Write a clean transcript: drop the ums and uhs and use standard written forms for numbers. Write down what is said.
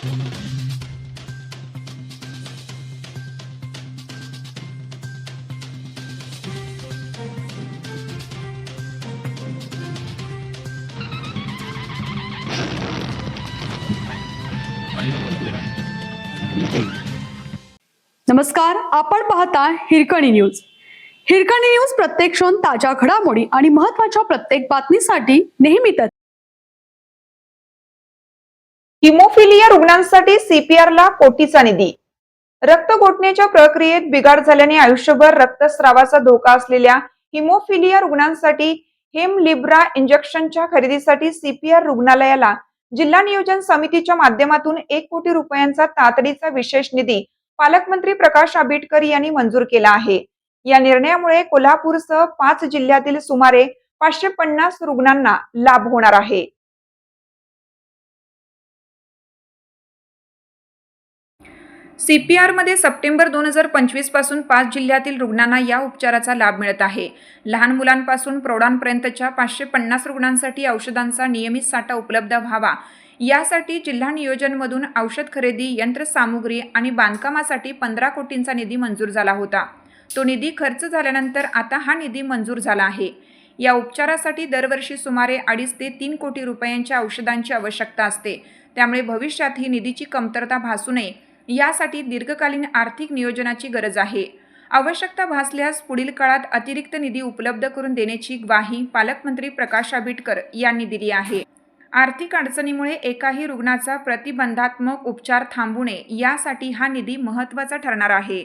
नमस्कार, आपण पाहता हिरकणी न्यूज. हिरकणी न्यूज प्रत्येक क्षण ताज्या घडामोडी आणि महत्त्वाच्या प्रत्येक बातमीसाठी नेहमीच. हिमोफिलिया रुग्णांसाठी सीपीआरला कोटीचा निधी. रक्त गोठण्याच्या प्रक्रियेत बिघाड झाल्याने आयुष्यभर रक्तस्रावाचा धोका असलेल्या हिमोफिलिया रुग्णांसाठी हेमलिब्रा इंजेक्शनच्या खरेदीसाठी सीपीआर रुग्णालयाला जिल्हा नियोजन समितीच्या माध्यमातून 1 कोटी रुपयांचा तातडीचा विशेष निधी पालकमंत्री प्रकाश आंबेडकर यांनी मंजूर केला आहे. या निर्णयामुळे कोल्हापूरसह 5 जिल्ह्यातील सुमारे 550 रुग्णांना लाभ होणार आहे. सीपीआरमध्ये सप्टेंबर 2025 पासून 5 जिल्ह्यातील रुग्णांना या उपचाराचा लाभ मिळत आहे. लहान मुलांपासून प्रौढांपर्यंतच्या 550 रुग्णांसाठी औषधांचा नियमित साठा उपलब्ध व्हावा यासाठी जिल्हा नियोजनमधून औषध खरेदी, यंत्रसामुग्री आणि बांधकामासाठी 15 कोटींचा निधी मंजूर झाला होता. तो निधी खर्च झाल्यानंतर आता हा निधी मंजूर झाला आहे. या उपचारासाठी दरवर्षी सुमारे 2.5 ते 3 कोटी रुपयांच्या औषधांची आवश्यकता असते. त्यामुळे भविष्यात ही निधीची कमतरता भासू नये यासाठी दीर्घकालीन आर्थिक नियोजनाची गरज आहे. आवश्यकता भासल्यास पुढील काळात अतिरिक्त निधी उपलब्ध करून देण्याची ग्वाही पालकमंत्री प्रकाश आंबेडकर यांनी दिली आहे. आर्थिक अडचणीमुळे एकाही रुग्णाचा प्रतिबंधात्मक उपचार थांबू नये यासाठी हा निधी महत्त्वाचा ठरणार आहे.